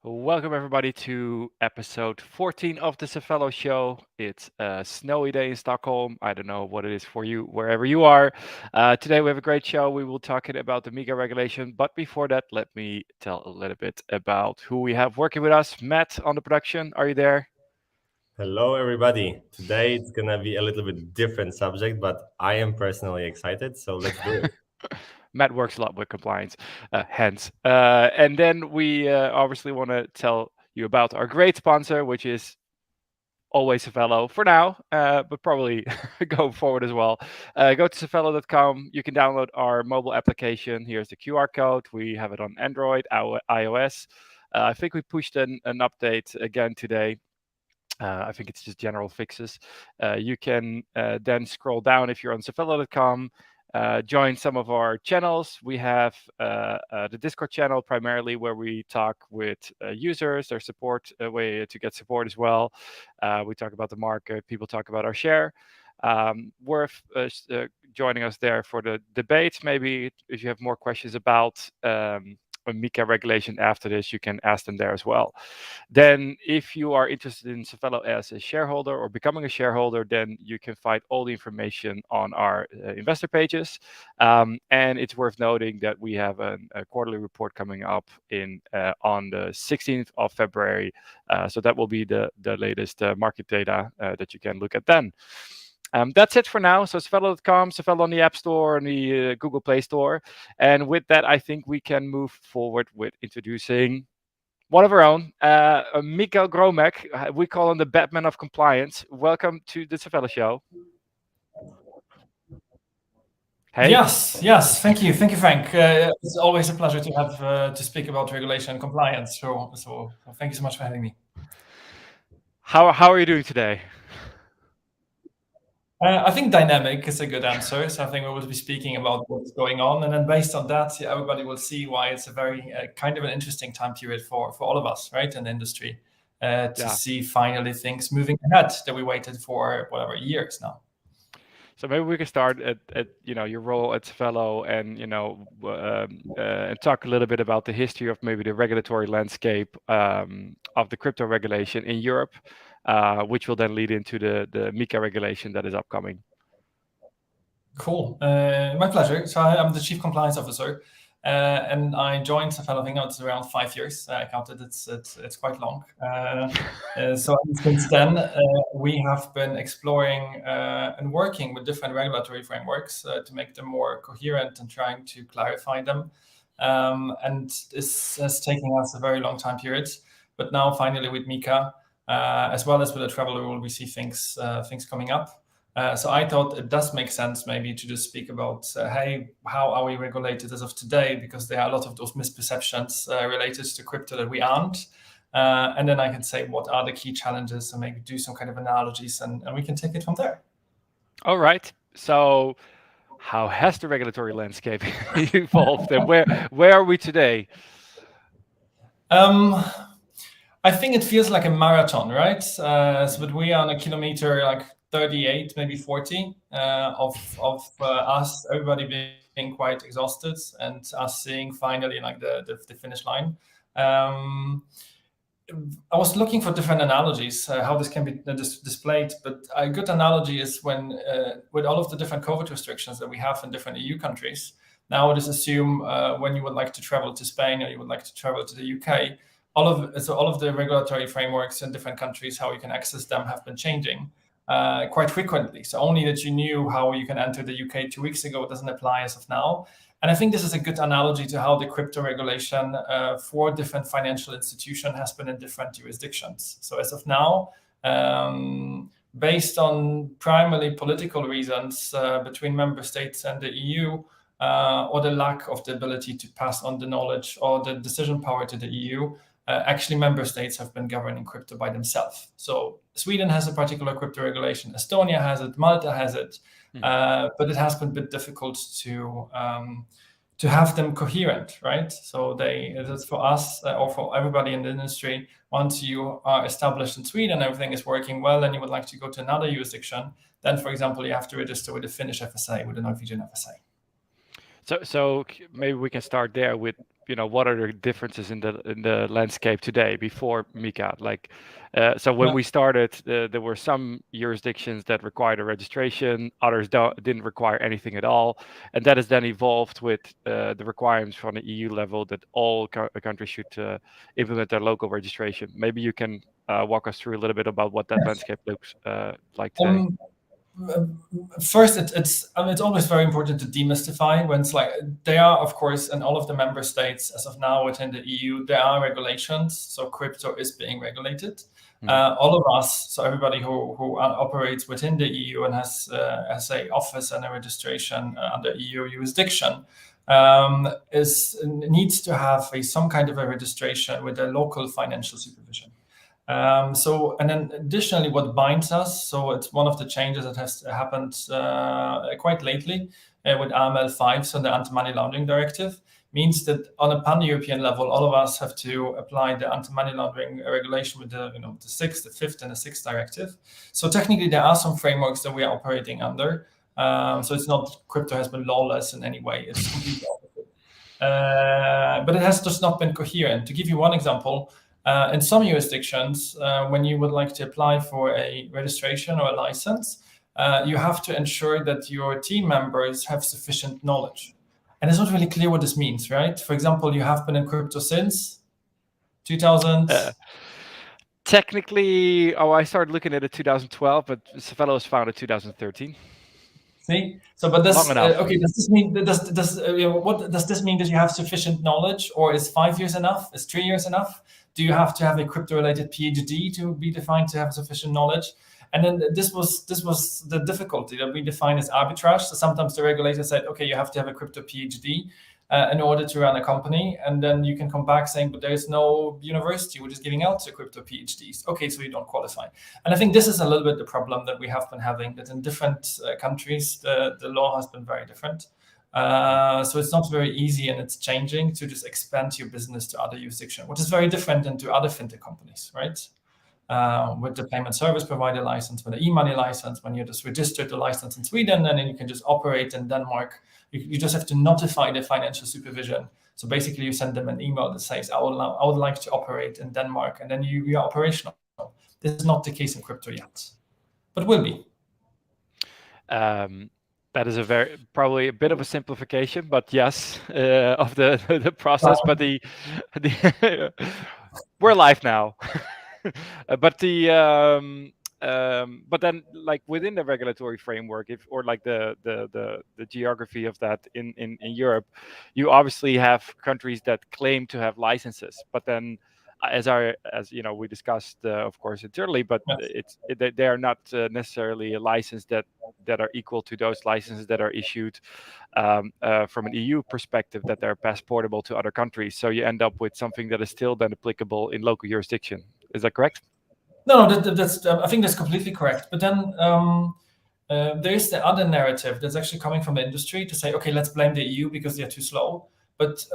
Welcome everybody to episode 14 of the Safello show. It's a snowy day in Stockholm. I don't know what it is for you, wherever you are. Today we have a great show. We will talk about the MiCA regulation. But before that, let me tell a little bit about who we have working with us. Matt on the production, are you there? Hello, everybody. Today it's gonna be a little bit different subject, but I am personally excited, so let's do it. Matt works a lot with compliance, hence. And then we obviously want to tell you about our great sponsor, which is always Safello for now, but probably going forward as well. Go to safello.com. You can download our mobile application. Here's the QR code. We have it on Android, iOS. I think we pushed an update again today. I think it's just general fixes. You can then scroll down if you're on safello.com. Join some of our channels. We have the Discord channel primarily where we talk with users, their support, a way to get support as well. We talk about the market, people talk about our share. Worth joining us there for the debates. Maybe if you have more questions about a MiCA regulation after this, you can ask them there as well. Then if you are interested in Safello as a shareholder or becoming a shareholder, then you can find all the information on our investor pages. And it's worth noting that we have a quarterly report coming up on the 16th of February. So that will be the latest market data that you can look at then. That's it for now. So Safello.com, Safello on the App Store, and the Google Play Store. And with that, I think we can move forward with introducing one of our own, Michal Gromek. We call him the Batman of compliance. Welcome to the Safello show. Hey. Yes. Thank you, Frank. It's always a pleasure to have to speak about regulation and compliance. So thank you so much for having me. How are you doing today? I think dynamic is a good answer. So I think we will be speaking about what's going on, and then based on that, everybody will see why it's a very kind of an interesting time period for all of us, right, in the industry, to see finally things moving ahead that we waited for whatever years now. So maybe we can start at your role at Safello and and talk a little bit about the history of maybe the regulatory landscape of the crypto regulation in Europe, which will then lead into the MiCA regulation that is upcoming. Cool, my pleasure. So I'm the Chief Compliance Officer, and I joined Safello. I think now it's around 5 years. I counted. It's quite long. So since then, we have been exploring and working with different regulatory frameworks to make them more coherent and trying to clarify them. And this has taken us a very long time period. But now, finally, with MiCA, as well as with the travel rule, we see things coming up. So I thought it does make sense maybe to just speak about, hey, how are we regulated as of today? Because there are a lot of those misperceptions related to crypto that we aren't. And then I can say what are the key challenges and maybe do some kind of analogies, and we can take it from there. All right. So how has the regulatory landscape evolved, and where are we today? I think it feels like a marathon, right? But we are on a kilometer like 38, maybe 40 of us, everybody being quite exhausted, and us seeing finally like the finish line. I was looking for different analogies, how this can be displayed, but a good analogy is when, with all of the different COVID restrictions that we have in different EU countries, now it is assume when you would like to travel to Spain or you would like to travel to the UK, all of the regulatory frameworks in different countries, how you can access them, have been changing quite frequently. So only that you knew how you can enter the UK 2 weeks ago doesn't apply as of now. And I think this is a good analogy to how the crypto regulation for different financial institutions has been in different jurisdictions. So as of now, based on primarily political reasons between member states and the EU, or the lack of the ability to pass on the knowledge or the decision power to the EU, actually member states have been governing crypto by themselves. So Sweden has a particular crypto regulation, Estonia has it, Malta has it, but it has been a bit difficult to have them coherent, right? So it's for us or for everybody in the industry, once you are established in Sweden, everything is working well, and you would like to go to another jurisdiction, then, for example, you have to register with the Finnish FSA, with the Norwegian FSA. So maybe we can start there with what are the differences in the landscape today before MiCA? Like, so when Yeah. we started, there were some jurisdictions that required a registration, others didn't require anything at all, and that has then evolved with the requirements from the EU level that all countries should implement their local registration. Maybe you can walk us through a little bit about what that landscape looks like today. First, it's always very important to demystify when it's like there are, of course, in all of the member states as of now within the EU, there are regulations. So crypto is being regulated. All of us, so everybody who operates within the EU and has a office and a registration under EU jurisdiction, needs to have some kind of a registration with a local financial supervision. And then additionally, what binds us, so it's one of the changes that has happened quite lately with AML5, so the Anti-Money Laundering Directive, means that on a pan-European level, all of us have to apply the anti-money laundering regulation with the sixth, the fifth, and the sixth directive. So technically, there are some frameworks that we are operating under. So it's not crypto has been lawless in any way. It's completely opposite. But it has just not been coherent. To give you one example, in some jurisdictions, when you would like to apply for a registration or a license, you have to ensure that your team members have sufficient knowledge. And it's not really clear what this means, right? For example, you have been in crypto since 2000. Technically, I started looking at it 2012, but Safello was founded 2013. See, so but this Long enough. Okay. Does this mean what does this mean that you have sufficient knowledge, or is 5 years enough? Is 3 years enough? Do you have to have a crypto-related PhD to be defined to have sufficient knowledge? And then this was the difficulty that we define as arbitrage. So sometimes the regulator said, okay, you have to have a crypto PhD in order to run a company, and then you can come back saying, but there is no university which is giving out the crypto PhDs. Okay, so you don't qualify. And I think this is a little bit the problem that we have been having, that in different countries, the law has been very different. So it's not very easy, and it's changing to just expand your business to other jurisdictions, which is very different than to other fintech companies, right? With the payment service provider license, with the e-money license, when you just registered the license in Sweden, and then you can just operate in Denmark. You just have to notify the financial supervision. So basically, you send them an email that says, I would like to operate in Denmark, and then you are operational. This is not the case in crypto yet, but will be. That is probably a bit of a simplification, but yes, of the process. But the we're live now. But but then, like within the regulatory framework, or like the geography of that in Europe, you obviously have countries that claim to have licenses, but then as we discussed, of course, internally, but Yes. they are not necessarily a license that are equal to those licenses that are issued from an EU perspective, that they're passportable to other countries. So you end up with something that is still then applicable in local jurisdiction. Is that correct? No, that's I think that's completely correct. But then there is the other narrative that's actually coming from the industry to say, okay, let's blame the EU because they're too slow. But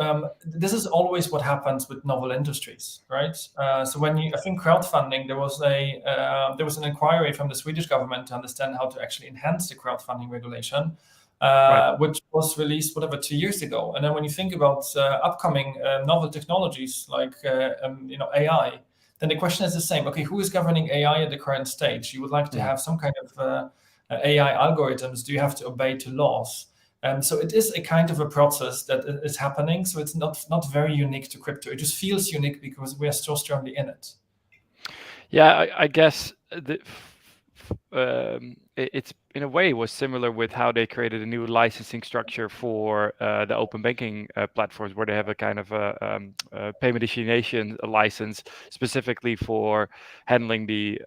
this is always what happens with novel industries, right? So I think crowdfunding, there was an inquiry from the Swedish government to understand how to actually enhance the crowdfunding regulation, Right. which was released 2 years ago. And then when you think about upcoming novel technologies like AI, then the question is the same. Okay, who is governing AI at the current stage? You would like to have some kind of AI algorithms. Do you have to obey to laws? So it is a kind of a process that is happening. So it's not very unique to crypto. It just feels unique because we are so strongly in it. Yeah, I guess it's in a way was similar with how they created a new licensing structure for the open banking platforms, where they have a kind of a payment destination license specifically for handling the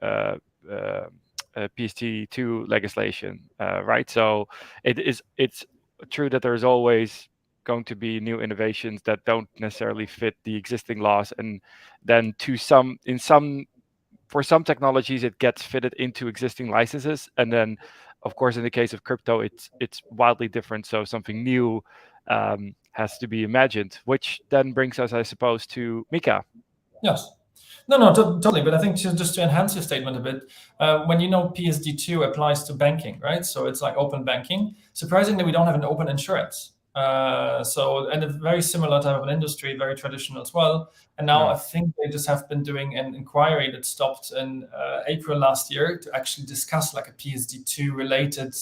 PSD2 legislation, right? So it's true that there's always going to be new innovations that don't necessarily fit the existing laws, and then for some technologies it gets fitted into existing licenses, and then of course in the case of crypto it's wildly different, so something new has to be imagined, which then brings us, I suppose, to MiCA. Yes. No, totally. But I think just to enhance your statement a bit, when PSD2 applies to banking, right? So it's like open banking. Surprisingly, we don't have an open insurance. And a very similar type of an industry, very traditional as well. And now I think they just have been doing an inquiry that stopped in April last year to actually discuss like a PSD2 related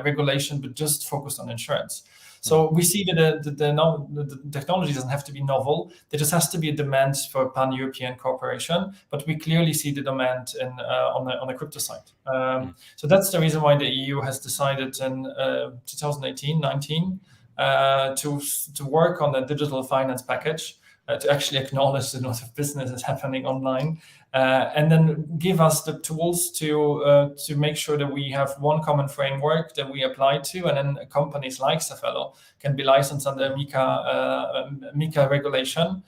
regulation, but just focused on insurance. So we see that the technology doesn't have to be novel. There just has to be a demand for pan-European cooperation, but we clearly see the demand on the crypto side. So that's the reason why the EU has decided in 2018-19 to work on the digital finance package, to actually acknowledge that a lot of business is happening online, and then give us the tools to make sure that we have one common framework that we apply to, and then companies like Safello can be licensed under MiCA regulation,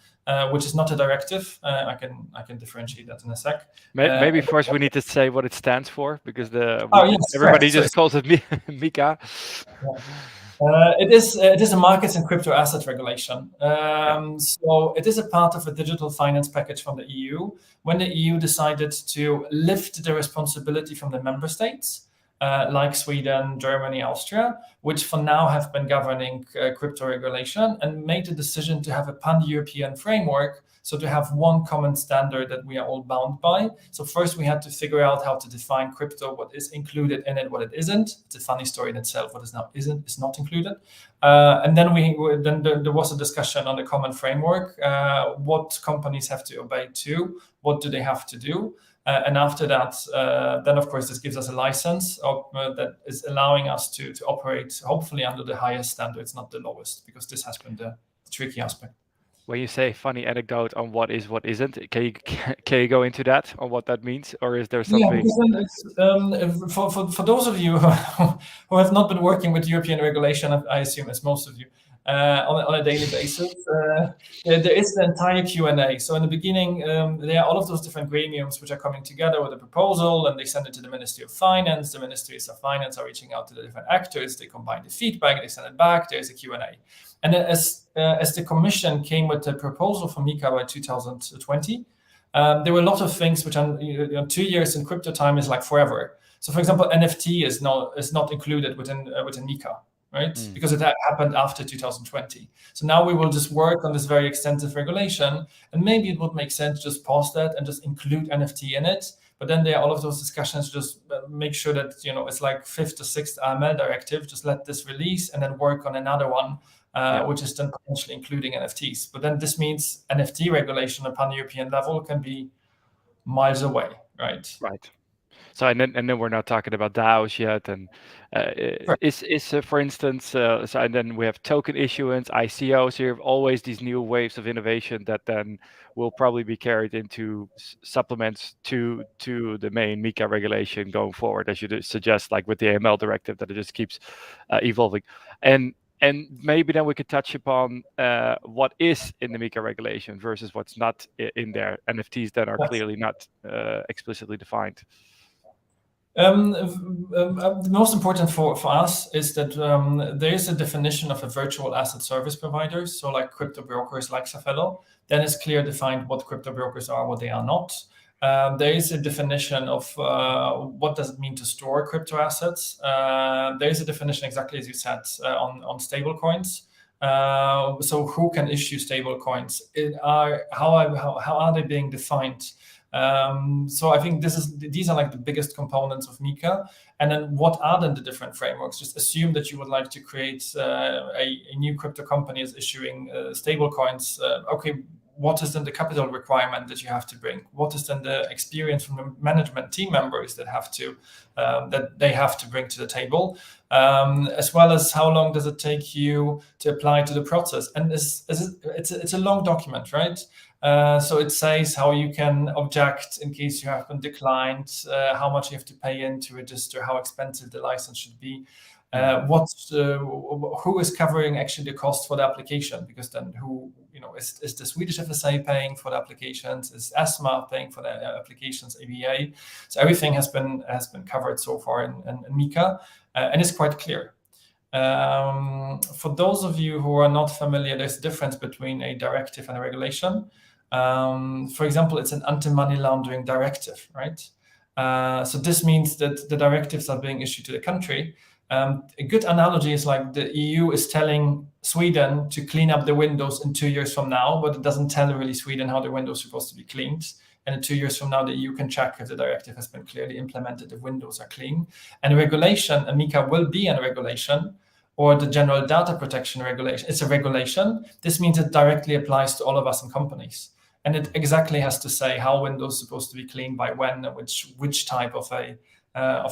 which is not a directive. I can differentiate that in a sec. Maybe first we need to say what it stands for, because correct. everybody just calls it MiCA. It is a markets and crypto asset regulation. So it is a part of a digital finance package from the EU. When the EU decided to lift the responsibility from the member states, like Sweden, Germany, Austria, which for now have been governing crypto regulation, and made the decision to have a pan-European framework, so to have one common standard that we are all bound by. So first we had to figure out how to define crypto, what is included in it, what it isn't. It's a funny story in itself, what is now is not included. And then there was a discussion on the common framework, what companies have to obey to, what do they have to do. And after that, then of course this gives us a license that is allowing us to operate hopefully under the highest standards, not the lowest, because this has been the tricky aspect. When you say funny anecdote on what is, what isn't, can you go into that, on what that means, or is there something? Yeah, because, for those of you who have not been working with European regulation, I assume as most of you, on a daily basis, there is the entire Q&A. So in the beginning, there are all of those different gremiums which are coming together with a proposal, and they send it to the Ministry of Finance. The Ministries of Finance are reaching out to the different actors. They combine the feedback, they send it back. There's a Q&A. And then as the Commission came with the proposal for MiCA by 2020, there were a lot of things which are 2 years in crypto time is like forever. So for example, NFT is not included within MiCA. Right? Because it happened after 2020. So now we will just work on this very extensive regulation, and maybe it would make sense to just pause that and just include NFT in it. But then there are all of those discussions, just make sure that it's like 5th or 6th AML directive, just let this release and then work on another one, which is then potentially including NFTs. But then this means NFT regulation upon European level can be miles away, right? Right. So and then we're not talking about DAOs yet, and for instance, so and then we have token issuance, ICOs. You have always these new waves of innovation that then will probably be carried into supplements to the main MiCA regulation going forward, as you suggest, like with the AML directive, that it just keeps evolving. And maybe then we could touch upon what is in the MiCA regulation versus what's not in there. NFTs that are clearly not explicitly defined. The most important for us is that there is a definition of a virtual asset service provider. So like crypto brokers like Safello, then it's clear defined what crypto brokers are, what they are not. There is a definition of what does it mean to store crypto assets. There is a definition, exactly as you said, on stable coins. So who can issue stable coins? How are they being defined? So I think these are like the biggest components of MiCA. And then what are then the different frameworks? Just assume that you would like to create a new crypto company is issuing stable coins. Okay, what is then the capital requirement that you have to bring? What is then the experience from the management team members that they have to bring to the table, as well as how long does it take you to apply to the process? And it's a long document, right? So it says how you can object in case you have been declined, how much you have to pay in to register, how expensive the license should be. Who is covering actually the cost for the application? Because then is the Swedish FSA paying for the applications? Is ESMA paying for the applications? ABA? So everything has been covered so far in MiCA, and it's quite clear. For those of you who are not familiar, there's a difference between a directive and a regulation. For example, it's an anti-money laundering directive, right? So this means that the directives are being issued to the country. A good analogy is like the EU is telling Sweden to clean up the windows in 2 years from now, but it doesn't tell really Sweden how the windows are supposed to be cleaned. And in 2 years from now, the EU can check if the directive has been clearly implemented, if windows are clean. And regulation, and MiCA will be a regulation, or the general data protection regulation. It's a regulation. This means it directly applies to all of us in companies. And it exactly has to say how windows are supposed to be cleaned by when, and which type of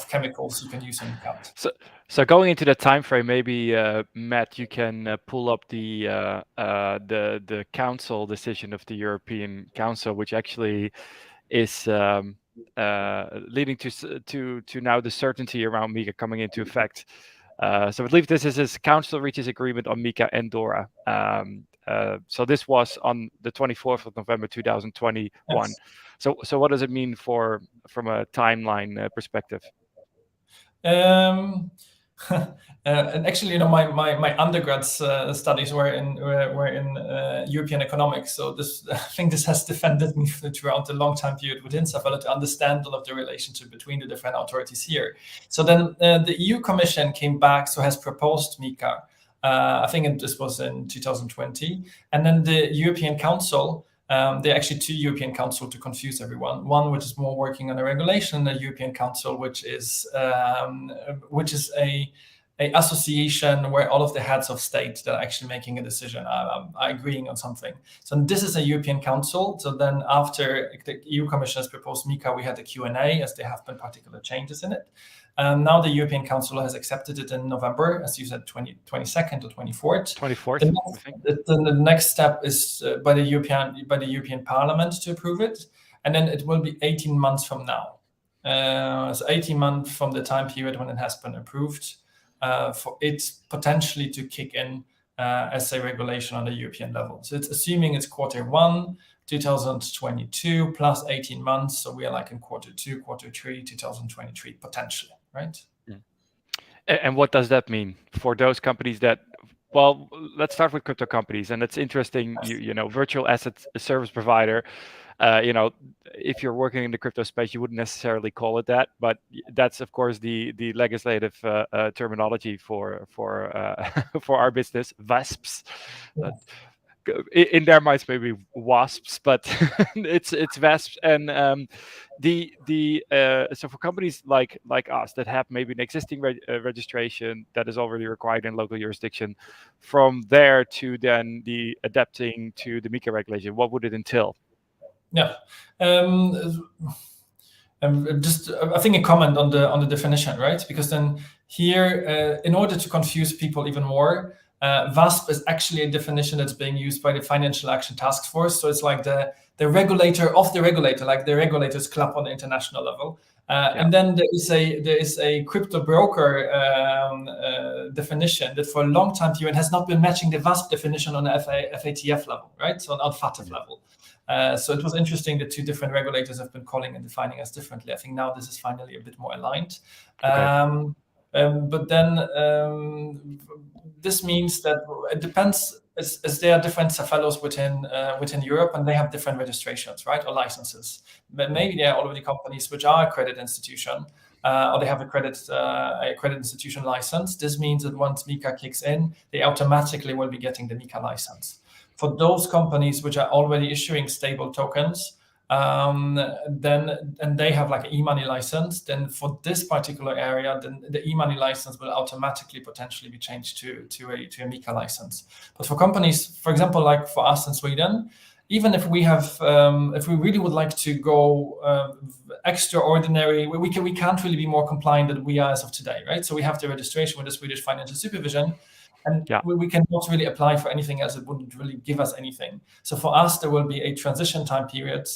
chemicals you can use in the cut. So going into the time frame, maybe Matt, you can pull up the council decision of the European Council, which actually is leading to now the certainty around MiCA coming into effect. So I believe this is as Council reaches agreement on MiCA and DORA. So this was on the 24th of November 2021. Yes. So what does it mean from a timeline perspective? And actually, my undergrad studies were in European economics. So I think this has defended me throughout a long time period within Safello to understand all of the relationship between the different authorities here. So then the EU Commission came back, so has proposed MiCA. I think this was in 2020, and then the European Council. There are actually two European Council to confuse everyone. One which is more working on a regulation, and the European Council which is a association where all of the heads of state that are actually making a decision are agreeing on something. So this is a European Council. So then after the EU Commission has proposed MiCA, we had a Q&A, as there have been particular changes in it. Now the European Council has accepted it in November, as you said, 22nd or 24th. 24th. The next step is by the European Parliament to approve it, and then it will be 18 months from now. So 18 months from the time period when it has been approved, for it potentially to kick in as a regulation on the European level. So it's assuming it's Q1 2022 plus 18 months. So we are like in Q2, Q3 2023 potentially, right? And what does that mean for those companies that, well, let's start with crypto companies. And it's interesting, you know, virtual asset service provider, you know, if you're working in the crypto space, you wouldn't necessarily call it that, but that's of course the legislative terminology for our business, VASPs. In their minds, maybe wasps, but it's VASPs. And so for companies like us that have maybe an existing registration that is already required in local jurisdiction, from there to then the adapting to the MiCA regulation, what would it entail? Yeah. Just I think a comment on the definition, right? Because then here, in order to confuse people even more, VASP is actually a definition that's being used by the Financial Action Task Force. So it's like the regulator of the regulator, like the regulators club on the international level. And then there is a crypto broker definition that for a long time period has not been matching the VASP definition on the FATF level, right? So on FATF level. So it was interesting that two different regulators have been calling and defining us differently. I think now this is finally a bit more aligned. Okay. But then this means that it depends, as there are different Safellos within Europe, and they have different registrations, right, or licenses. But maybe there are already companies which are a credit institution, or they have a credit institution license. This means that once MiCA kicks in, they automatically will be getting the MiCA license. For those companies which are already issuing stable tokens, then they have like an e-money license, then for this particular area, then the e-money license will automatically potentially be changed to a MiCA license. But for companies, for example, like for us in Sweden, even if we have, if we really would like to go extraordinary, we can't really be more compliant than we are as of today, right? So we have the registration with the Swedish Financial Supervision, and we cannot really apply for anything else. It wouldn't really give us anything. So for us, there will be a transition time period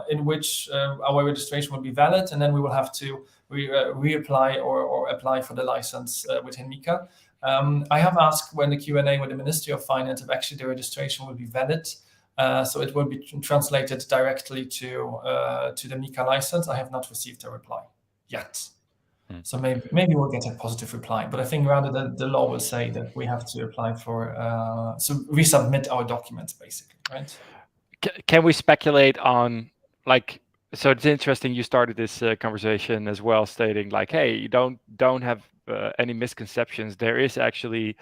in which our registration will be valid, and then we will have to reapply or apply for the license within MiCA. I have asked when the Q&A with the Ministry of Finance if actually the registration will be valid. So it will be translated directly to the MiCA license. I have not received a reply yet. So maybe we'll get a positive reply, but I think rather the law will say that we have to apply for, so resubmit our documents basically, right? Can we speculate on, like, so it's interesting you started this conversation as well, stating like, hey, you don't have any misconceptions, there is actually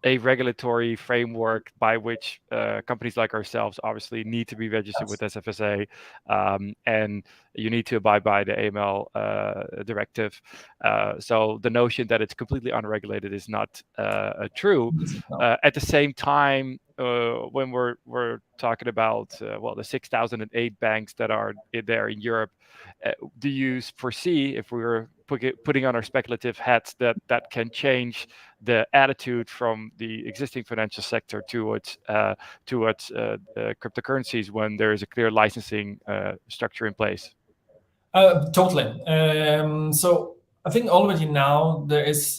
a regulatory framework by which companies like ourselves obviously need to be registered with SFSA, and you need to abide by the AML directive. So the notion that it's completely unregulated is not true. At the same time, when we're talking about the 6,008 banks that are there in Europe, do you foresee, if we were putting on our speculative hats, that can change the attitude from the existing financial sector towards cryptocurrencies when there is a clear licensing structure in place? Totally. So I think already now there is,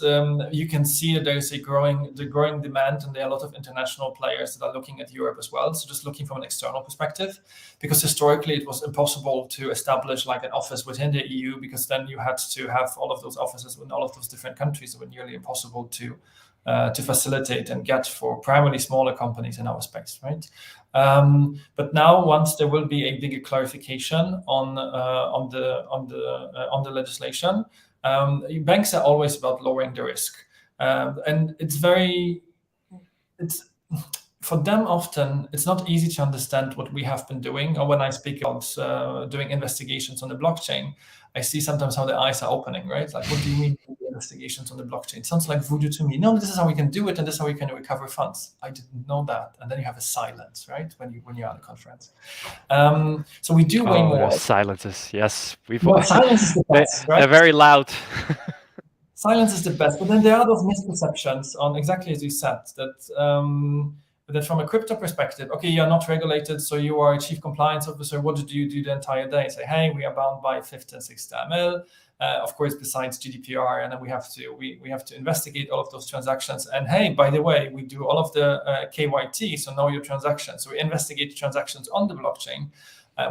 you can see that there is a growing demand, and there are a lot of international players that are looking at Europe as well. So just looking from an external perspective, because historically it was impossible to establish like an office within the EU, because then you had to have all of those offices in all of those different countries. It was nearly impossible to facilitate and get for primarily smaller companies in our space, right? But now, once there will be a bigger clarification on the legislation, banks are always about lowering the risk, and it's for them often it's not easy to understand what we have been doing. Or when I speak about doing investigations on the blockchain, I see sometimes how their eyes are opening, right? Like, what do you mean investigations on the blockchain? It sounds like voodoo to me. No, this is how we can do it, and this is how we can recover funds. I didn't know that. And then you have a silence, right? When you're at a conference. So we do way more. Silences, yes. Silence is the best, right? They're very loud. Silence is the best, but then there are those misperceptions on, exactly as you said, that from a crypto perspective, okay, you're not regulated, so you are a chief compliance officer. What do you do the entire day? Say, hey, we are bound by 5th and 6th AML, of course, besides GDPR, and then we have to investigate all of those transactions. And hey, by the way, we do all of the KYT, so know your transactions. So we investigate transactions on the blockchain,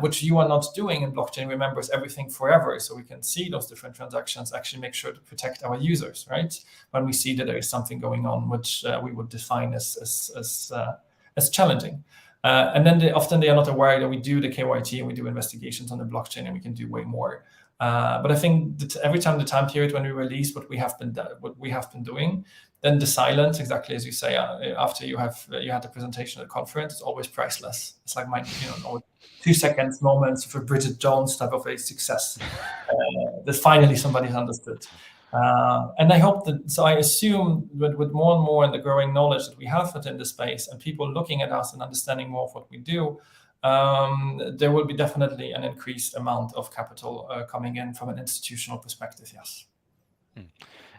which you are not doing, and blockchain remembers everything forever. So we can see those different transactions, actually make sure to protect our users, right? When we see that there is something going on, which we would define as challenging. And then they are not aware that we do the KYT and we do investigations on the blockchain, and we can do way more. But I think that every time the time period when we release what we have been doing, then the silence, exactly as you say, after you had the presentation at the conference, is always priceless. It's like my 2 seconds moments for Bridget Jones type of a success that finally somebody's understood. And I hope that, so I assume that with more and more and the growing knowledge that we have within the space, and people looking at us and understanding more of what we do, there will be definitely an increased amount of capital coming in from an institutional perspective, yes.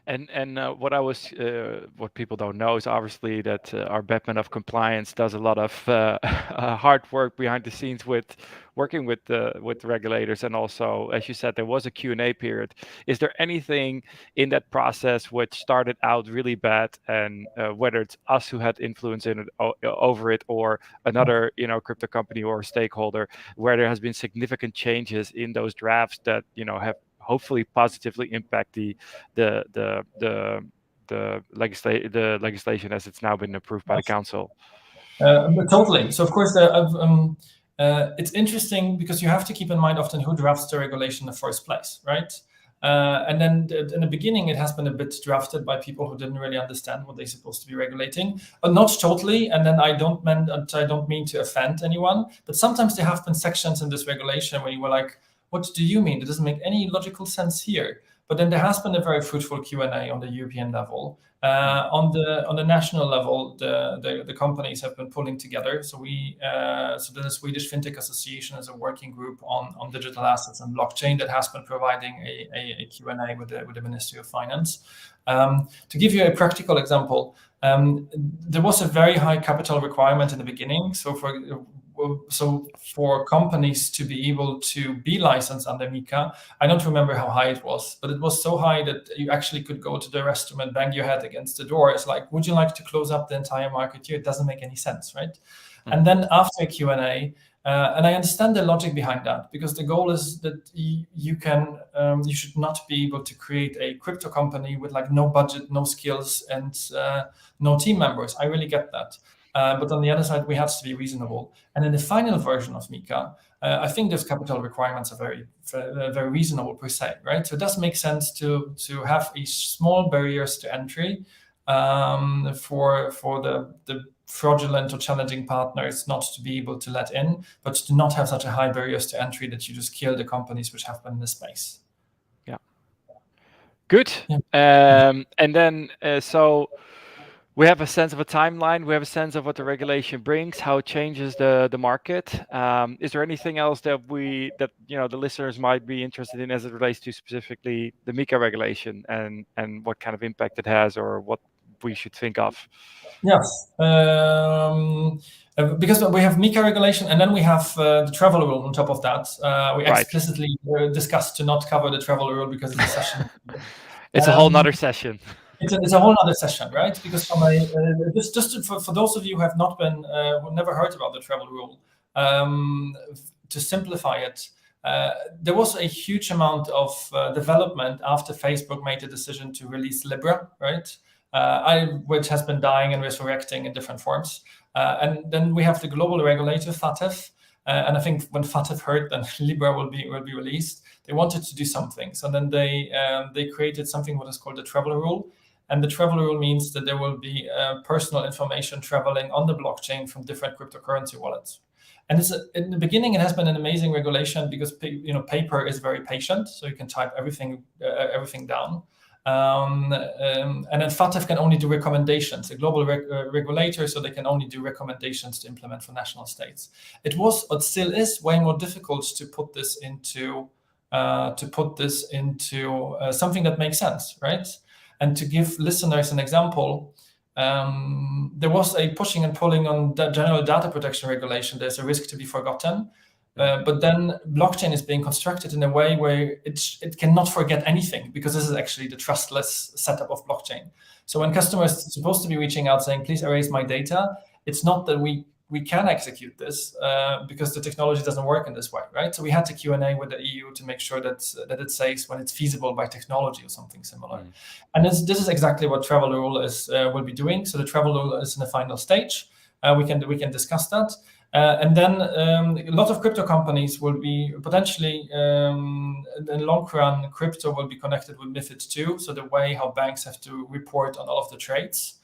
And what people don't know is obviously that our Batman of compliance does a lot of hard work behind the scenes with working with the regulators, and also, as you said, there was a Q&A period. Is there anything in that process which started out really bad, and whether it's us who had influence in it over it, or another crypto company or stakeholder, where there has been significant changes in those drafts that have hopefully positively impact the legislation as it's now been approved by the council? Totally. So of course, it's interesting because you have to keep in mind often who drafts the regulation in the first place, right? And then in the beginning, it has been a bit drafted by people who didn't really understand what they're supposed to be regulating, not totally. And then I don't mean to offend anyone, but sometimes there have been sections in this regulation where you were like, what do you mean? It doesn't make any logical sense here. But then there has been a very fruitful Q&A on the European level. On the national level, the companies have been pulling together. So the Swedish FinTech Association is a working group on digital assets and blockchain that has been providing a Q&A with the Ministry of Finance. To give you a practical example, there was a very high capital requirement in the beginning. So for companies to be able to be licensed under MiCA, I don't remember how high it was, but it was so high that you actually could go to the restroom and bang your head against the door. It's like, would you like to close up the entire market here? It doesn't make any sense, right? Mm-hmm. And then after Q&A, and I understand the logic behind that, because the goal is that you should not be able to create a crypto company with like no budget, no skills, and no team members. I really get that. But on the other side, we had to be reasonable. And in the final version of MiCA, I think those capital requirements are very reasonable per se, right? So it does make sense to have a small barriers to entry for the fraudulent or challenging partners not to be able to let in, but to not have such a high barriers to entry that you just kill the companies which have been in the space. Yeah. Good. Yeah. And then so we have a sense of a timeline. We have a sense of what the regulation brings, how it changes the market. Is there anything else that the listeners might be interested in as it relates to specifically the MiCA regulation and what kind of impact it has, or what we should think of? Yes, because we have MiCA regulation, and then we have the travel rule on top of that. We explicitly discussed to not cover the travel rule because it's a session. It's a whole nother session. It's a whole other session, right? Because from for those of you who have not been, who never heard about the travel rule, to simplify it, there was a huge amount of development after Facebook made the decision to release Libra, right? Which has been dying and resurrecting in different forms. And then we have the global regulator, FATF. And I think when FATF heard that Libra will be released, they wanted to do something. So then they created something what is called the travel rule. And the travel rule means that there will be personal information traveling on the blockchain from different cryptocurrency wallets. And in the beginning, it has been an amazing regulation because paper is very patient, so you can type everything down. And then FATF can only do recommendations, a global regulator, so they can only do recommendations to implement for national states. It was, but still is, way more difficult to put this into something that makes sense, right? And to give listeners an example, there was a pushing and pulling on the general data protection regulation. There's a risk to be forgotten. But then blockchain is being constructed in a way where it cannot forget anything, because this is actually the trustless setup of blockchain. So when customers are supposed to be reaching out saying, please erase my data, it's not that we can execute this because the technology doesn't work in this way, right? So we had to Q&A with the EU to make sure that it says when it's feasible by technology or something similar. And this is exactly what travel rule will be doing. So the travel rule is in the final stage. We can discuss that. And then a lot of crypto companies will be potentially, in the long run, crypto will be connected with MiFID II, so the way how banks have to report on all of the trades.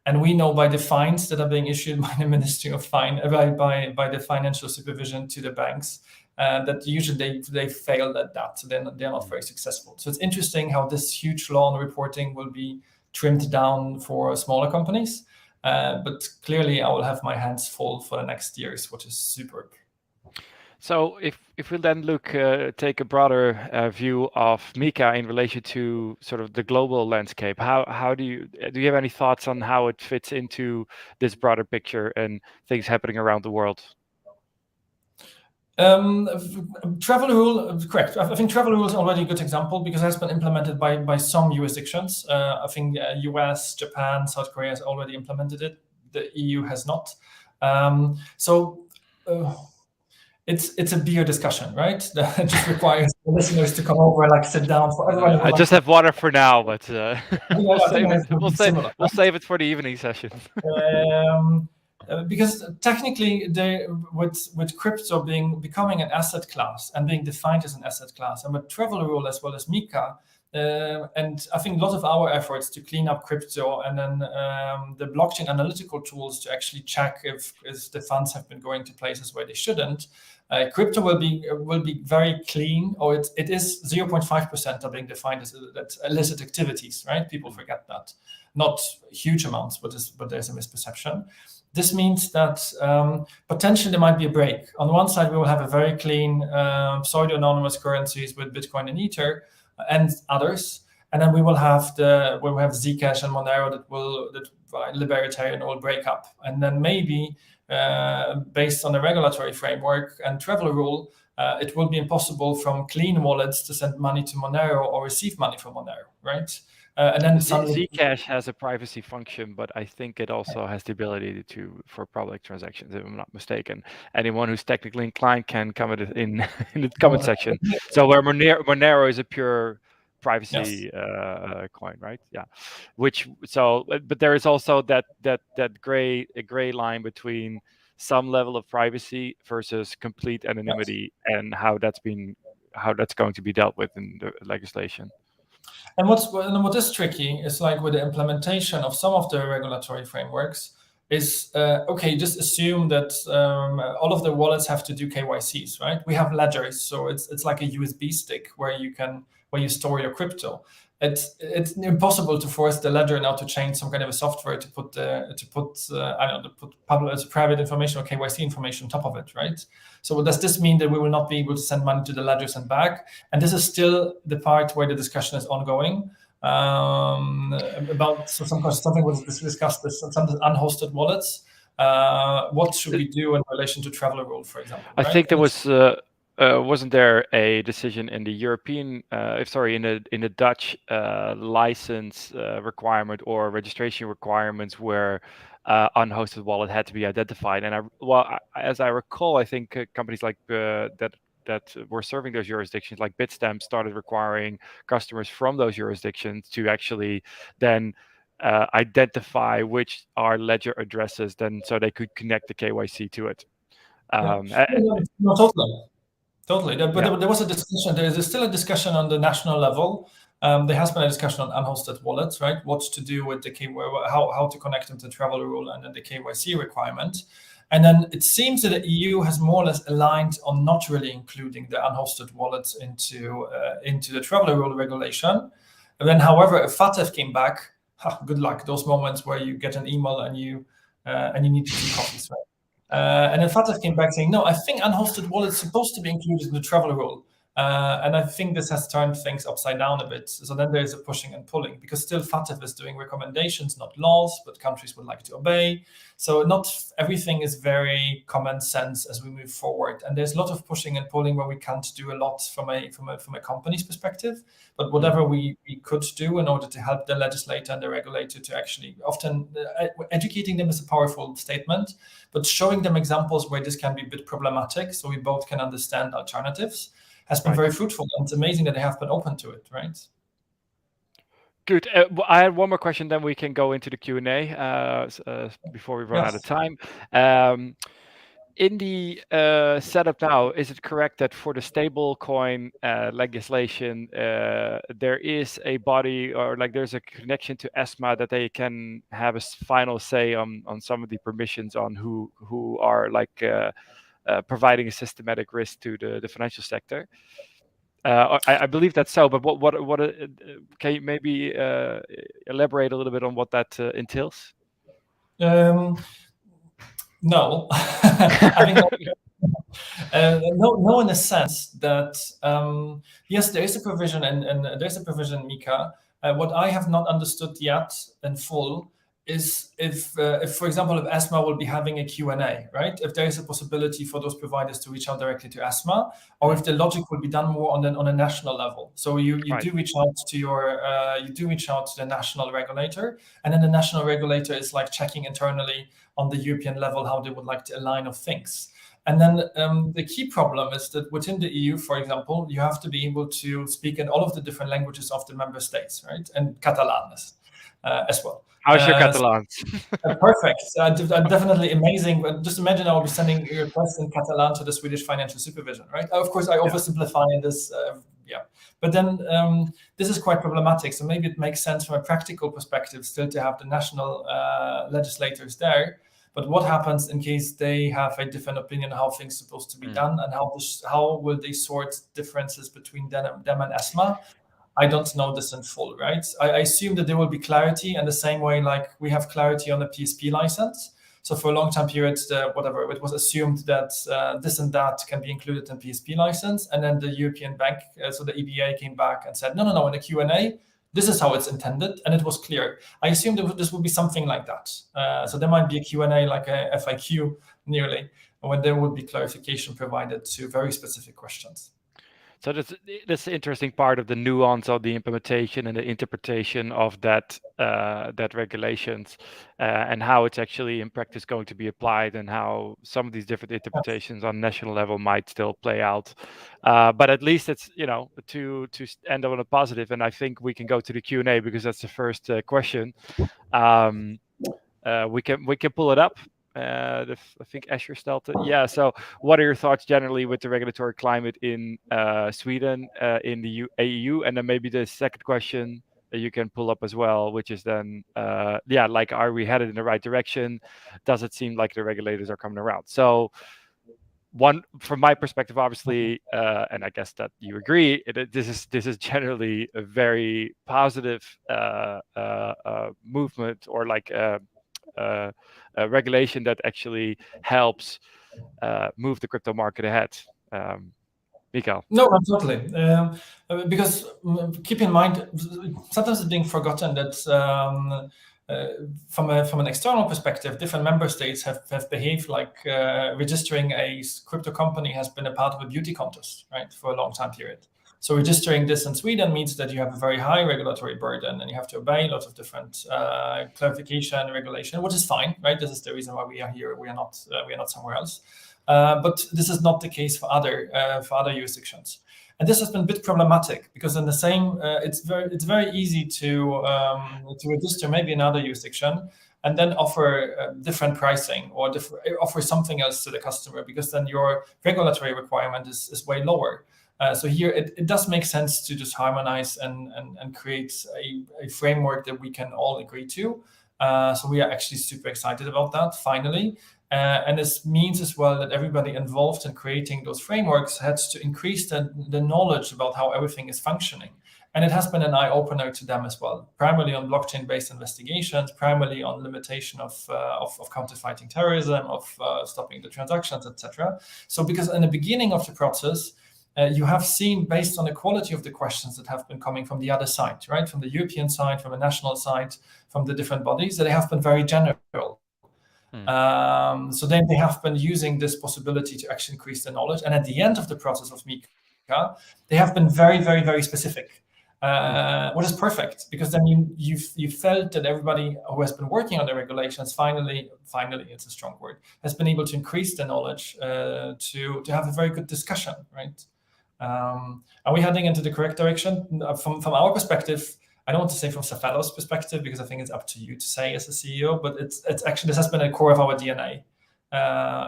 And we know by the fines that are being issued by the Ministry of by the financial supervision to the banks, that usually they fail at that, so they're not very successful. So it's interesting how this huge law on reporting will be trimmed down for smaller companies. But clearly, I will have my hands full for the next years, which is superb. So if we then take a broader view of MiCA in relation to sort of the global landscape, how do you have any thoughts on how it fits into this broader picture and things happening around the world? Travel rule, correct. I think travel rule is already a good example because it has been implemented by some jurisdictions. I think US, Japan, South Korea has already implemented it. The EU has not. It's a beer discussion, right? That just requires the listeners to come over and sit down for everyone. I just have water for now, but we'll save it for the evening session. Because technically, with crypto becoming an asset class and being defined as an asset class, and with travel rule as well as MiCA, and I think a lot of our efforts to clean up crypto and then the blockchain analytical tools to actually check if the funds have been going to places where they shouldn't, crypto will be very clean, or it is 0.5% are being defined as illicit activities, right? People forget that. Not huge amounts, but there's a misperception. This means that potentially there might be a break. On one side, we will have a very clean pseudo-anonymous currencies with Bitcoin and Ether and others, and then we will have Zcash and Monero that libertarian will break up, and then maybe based on the regulatory framework and travel rule, it will be impossible from clean wallets to send money to Monero or receive money from Monero, right? And then Zcash has a privacy function, but I think it also has the ability for public transactions, if I'm not mistaken. Anyone who's technically inclined can comment in the comment section. So where Monero is a pure privacy coin, right? Yeah. But there is also that gray line between some level of privacy versus complete anonymity, and how that's going to be dealt with in the legislation. And what is tricky is, like, with the implementation of some of the regulatory frameworks is, okay, just assume that all of the wallets have to do KYCs, right? We have ledgers, so it's like a USB stick where you store your crypto. It's impossible to force the ledger now to change some kind of a software to put private information or KYC information on top of it, right? So does this mean that we will not be able to send money to the ledgers and back? And this is still the part where the discussion is ongoing. About something was discussed, some unhosted wallets. What should we do in relation to traveler rule, for example? I think there was wasn't there a decision in the European, in the Dutch license requirement or registration requirements where unhosted wallet had to be identified? And as I recall, I think companies like that were serving those jurisdictions, like Bitstamp, started requiring customers from those jurisdictions to actually then identify which are ledger addresses, then so they could connect the KYC to it. No, totally. But there was a discussion. There is still a discussion on the national level. There has been a discussion on unhosted wallets, right? What to do with how to connect them to travel rule and then the KYC requirement. And then it seems that the EU has more or less aligned on not really including the unhosted wallets into the traveler rule regulation. And then, however, if FATF came back, good luck. Those moments where you get an email and you need to see copies, right? And then FATF came back saying, no, I think unhosted wallet is supposed to be included in the traveler rule. And I think this has turned things upside down a bit. So then there's a pushing and pulling, because still FATF is doing recommendations, not laws, but countries would like to obey. So not everything is very common sense as we move forward. And there's a lot of pushing and pulling where we can't do a lot from a company's perspective. But whatever we could do in order to help the legislator and the regulator to actually, often educating them is a powerful statement, but showing them examples where this can be a bit problematic so we both can understand alternatives has been very fruitful. And it's amazing that they have been open to it, right? Good. I had one more question, then we can go into the Q&A before we run out of time. In the setup now, is it correct that for the stablecoin legislation, there is a body, or like there's a connection to ESMA that they can have a final say on some of the permissions on who are like providing a systematic risk to the financial sector? I believe that's so, but what can you maybe elaborate a little bit on what that entails? No. I think no, in the sense that yes, there is a provision, and there's a provision in MiCA. What I have not understood yet in full is if, for example, if ESMA will be having a Q&A, right? If there is a possibility for those providers to reach out directly to ESMA, or if the logic will be done more on a national level. So you do reach out to the national regulator, and then the national regulator is like checking internally on the European level how they would like to align of things. And then the key problem is that within the EU, for example, you have to be able to speak in all of the different languages of the member states, right? And Catalan as well. How's your Catalan? Perfect. Definitely amazing. But just imagine I will be sending a request in Catalan to the Swedish Financial Supervision, right? Of course, I oversimplify this. But then this is quite problematic. So maybe it makes sense from a practical perspective still to have the national legislators there. But what happens in case they have a different opinion on how things are supposed to be done, and how will they sort differences between them and ESMA? I don't know this in full, right? I assume that there will be clarity in the same way like we have clarity on the PSP license. So for a long time period, it was assumed that this and that can be included in PSP license. And then the European Bank, so the EBA came back and said, no, in the Q&A, this is how it's intended. And it was clear. I assumed that this would be something like that. So there might be a Q&A like a FAQ nearly, when there would be clarification provided to very specific questions. So that's the interesting part of the nuance of the implementation and the interpretation of that regulations, and how it's actually in practice going to be applied, and how some of these different interpretations on national level might still play out. But at least it's to end on a positive, and I think we can go to the Q&A because that's the first question. We can pull it up. I think Asher stelt it. Yeah. So, what are your thoughts generally with the regulatory climate in Sweden, in the AEU? And then maybe the second question that you can pull up as well, which is then, like, are we headed in the right direction? Does it seem like the regulators are coming around? So, one, from my perspective, obviously, and I guess that you agree, this is generally a very positive movement, or like a regulation that actually helps move the crypto market ahead. Michal. No, absolutely. Because keep in mind, sometimes it's being forgotten that from an external perspective, different member states have behaved like registering a crypto company has been a part of a beauty contest, right, for a long time period. So registering this in Sweden means that you have a very high regulatory burden, and you have to obey lots of different clarification, regulation, which is fine, right? This is the reason why we are here. We are not somewhere else. But this is not the case for other jurisdictions, and this has been a bit problematic because in the same, it's very easy to register maybe another jurisdiction and then offer different pricing or offer something else to the customer, because then your regulatory requirement is way lower. So here it does make sense to just harmonize and create a framework that we can all agree to. So we are actually super excited about that finally. And this means as well that everybody involved in creating those frameworks has to increase the knowledge about how everything is functioning. And it has been an eye-opener to them as well, primarily on blockchain-based investigations, primarily on limitation of counterfighting terrorism, of stopping the transactions, etc. So because in the beginning of the process, you have seen, based on the quality of the questions that have been coming from the other side, right, from the European side, from the national side, from the different bodies, that they have been very general. So then they have been using this possibility to actually increase the knowledge. And at the end of the process of MiCA, they have been very, very, very specific, which is perfect, because then you felt that everybody who has been working on the regulations finally, it's a strong word, has been able to increase the knowledge to have a very good discussion, right? Are we heading into the correct direction? From our perspective, I don't want to say from Safello's perspective, because I think it's up to you to say as a CEO, but it's actually, this has been a core of our DNA,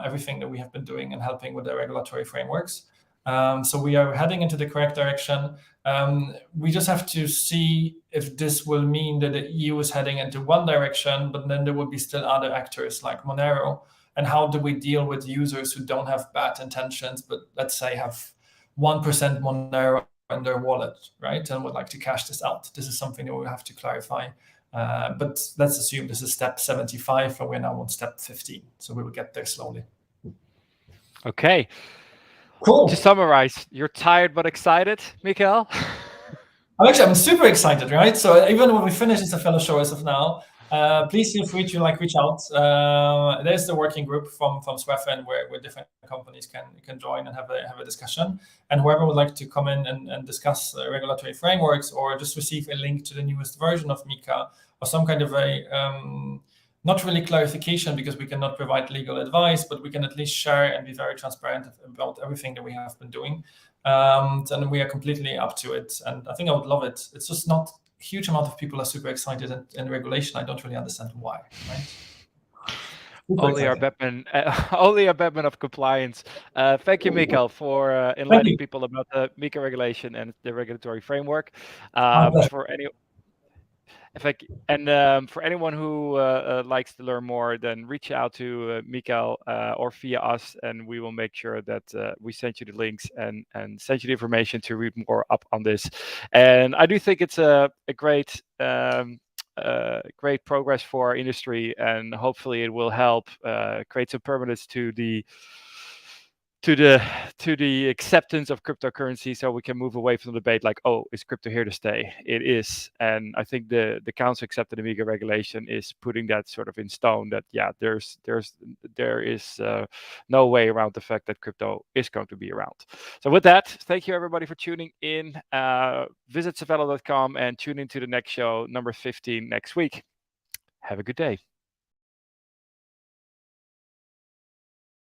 everything that we have been doing and helping with the regulatory frameworks. So we are heading into the correct direction. We just have to see if this will mean that the EU is heading into one direction, but then there will be still other actors like Monero. And how do we deal with users who don't have bad intentions, but let's say have 1% Monero in their wallet, right, and would like to cash this out? This is something that we have to clarify. But let's assume this is step 75, and we're now on step 15. So we will get there slowly. Okay. Cool. To summarize, you're tired but excited, Michal? I'm super excited, right? So even when we finish this Safello show as of now, please feel free to reach out. There's the working group from Swefen where different companies can join and have a discussion. And whoever would like to come in and discuss regulatory frameworks, or just receive a link to the newest version of MiCA, or some kind of a not really clarification, because we cannot provide legal advice, but we can at least share and be very transparent about everything that we have been doing. And we are completely up to it. And I think I would love it. It's just not a huge amount of people are super excited in regulation. I don't really understand why, right? Only our Batman of compliance. Thank you, Michal, for enlightening people about the MiCA regulation and the regulatory framework. For anyone who likes to learn more, then reach out to Michal or via us, and we will make sure that we send you the links and send you the information to read more up on this. And I do think it's a great great progress for our industry, and hopefully it will help create some permanence to to the acceptance of cryptocurrency, so we can move away from the debate like, oh, is crypto here to stay? It is, and I think the council accepted the MiCA regulation is putting that sort of in stone. That there is no way around the fact that crypto is going to be around. So with that, thank you everybody for tuning in. Visit safello.com and tune into the next show, number 15, next week. Have a good day.